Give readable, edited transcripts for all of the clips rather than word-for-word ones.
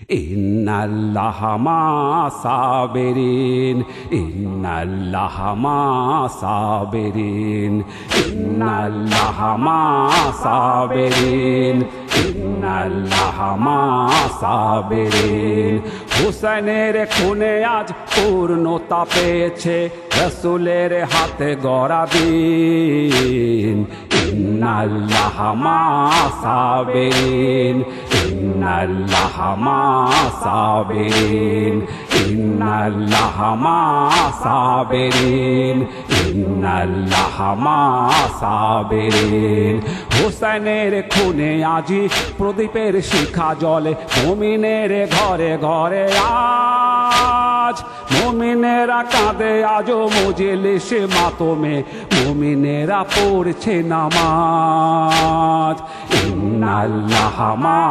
ইন্নাল্লাহা মা সাবিরিন, ইন্নাল্লাহা মা সাবিরিন, ইন্নাল্লাহা মা সাবিরিন, ইন্নাল্লাহা মা সাবিরিন। হুসেনের খুনে আজ পূর্ণতা পেয়েছে রাসূলের হাতে গড়া দিন। ইন্নাল্লাহা মা সাবিরিন, ইন্নাল্লাহা মা সাবিরিন, ইন্নাল্লাহা মা সাবিরিন, ইন্নাল্লাহা মা সাবিরিন। হুসেনের খুনে আজি প্রদীপের শিখা জ্বলে মুমিনের ঘরে ঘরে আজ। মুমিনেরা কাঁদে আজও মজলিসে মাতমে, মুমিনেরা পড়ছে নামাজ। ইন্নাল্লাহা মা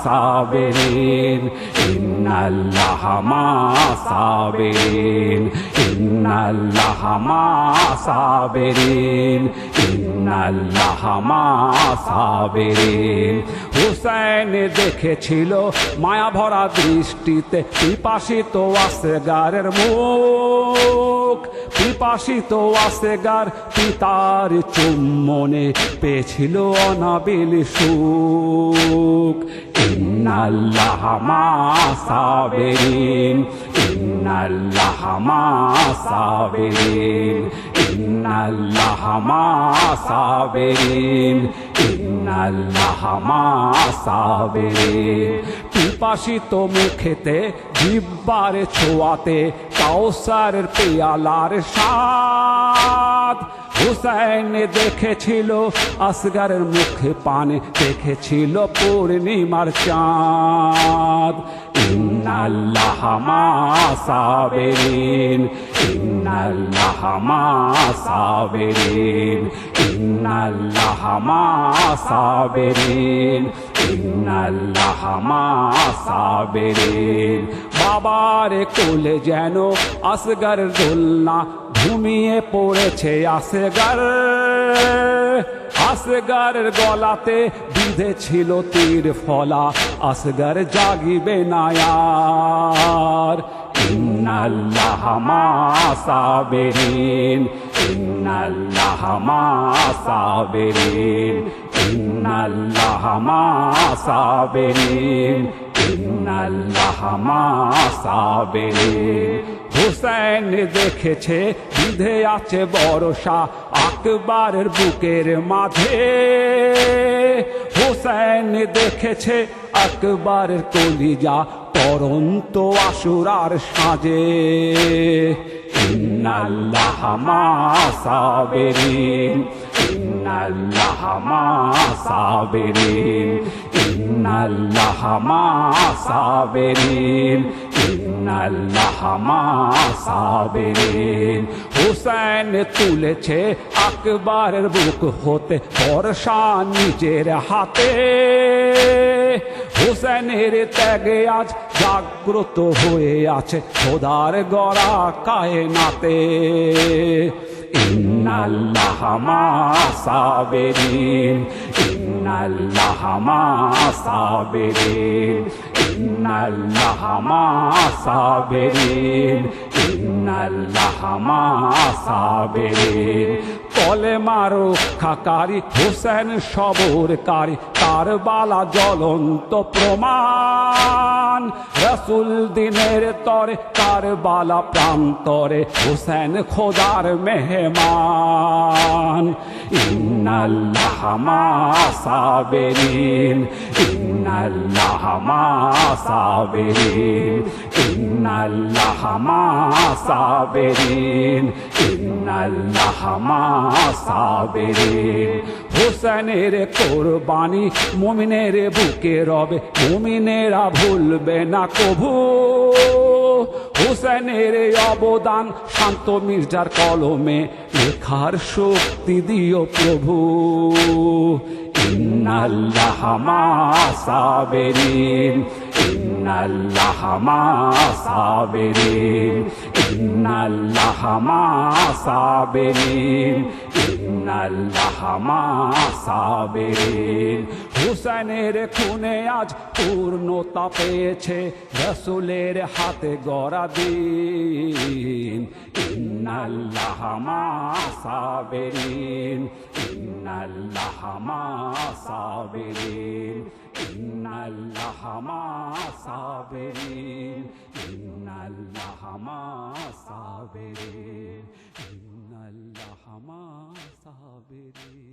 সাবিরিন, ইন্নাল্লাহা মা সাবিরিন, ইন্নাল্লাহা মা সাবিরিন, ইন্নাল্লাহা মা সাবিরিন। হুসেন দেখেছিল মায়া ভরা দৃষ্টিতে পিপাসিত আসগারের মুখ, পিপাসিত আসগার পিতার চুম্বনে পেয়েছিল অনাবিল সুখ। ইন্নাল্লাহা মা সাবিরিন, ইন্নাল্লাহা মা সাবিরিন, ইন্নাল্লাহা মা সাবিরিন, ইন্নাল্লাহা মা সাবিরিন। পিপাসিত মুখেতে জিহ্বার ছোঁয়াতে কাউসারের পেয়ালার স্বাদ। হুসেন দেখেছিল আসগারের মুখে পানে, দেখেছিল পূর্ণিমার চাঁদ। ইন্নাল্লাহা মা সাবিরিন, ইন্নাল্লাহা মা সাবিরিন, ইন্নাল্লাহা মা সাবিরিন, ইন্নাল্লাহা মা সাবিরিন। বাবার কোলে যেন আসগার দোলনা, ঘুমিয়ে পড়েছে আসগার। আসগারের গলাতে বিঁধেছিল তীর ফলা, আসগার জাগিবে না আর। ইন্নাল্লাহা মা সাবিরিন, ইন্নাল্লাহা মা সাবিরিন, ইন্নাল্লাহা মা সাবিরিন, ইন্নাল্লাহা মা সাবিরিন। হুসেন দেখেছে বিধে আছে বর্ষা আকবরের বুকের মাঝে। হুসেন দেখেছে আকবরের কলিজা পরন্ত আশুরার সাজে। ইন্নাল্লাহা মা সাবিরিন, ইন্নাল্লাহা মা সাবিরিন, ইন্নাল্লাহা মা সাবিরিন, ইন্নাল্লাহা মা সাবিরিন। হুসেন তুলেছে আকবরের বুক হতে বর্ষা নিজের হাতে। হুসেনের ত্যাগে আজ জাগ্রত হয়ে আছে খোদার গড়া কায়নাতে। ইন্নাল্লাহা মা সাবিরিন, ইন্নাল্লাহা মা সাবিরিন, ইন্নাল্লাহা মা সাবিরিন, ইন্নাল্লাহা মা সাবিরিন। কলেমার রক্ষাকারী হুসেন সবরকারী, কারবালা জ্বলন্ত প্রমাণ। রাসূল দিনের তরে কারবালা প্রান্তরে, হুসেন খোদার মেহমান। ইন্নাল্লাহা মা সাবিরিন, ইন্নাল্লাহা মা সাবিরিন, ইন্নাল্লাহা মা সাবিরিন, ইন্নাল্লাহা মা সাবিরিন। হুসেনের কোরবানি মুমিনের বুকে রবে, মুমিনেরা ভুলবে না কভু। হুসেনের অবদান শান্ত মির্জার কলমে লেখার শক্তি দিও প্রভু। ইন্নাল্লাহা মা সাবিরিন, ইন্নাল্লাহা মা সাবিরিন, ইন্নাল্লাহা মা'আস সাবিরিন, ইন্নাল্লাহা মা'আস সাবিরিন। হুসেনের খুনে আজ পূর্ণতা পেয়েছে রাসূলের হাতে গড়া দিন। ইন্নাল্লাহা মা'আস সাবিরিন, ইন্নাল্লাহা মা'আস সাবিরিন, ইন্নাল্লাহা মা'আস সাবিরিন, ইন্নাল্লাহা মা'আস সাবিরিন, ইন্নাল্লাহা মা'আস সাবিরিন।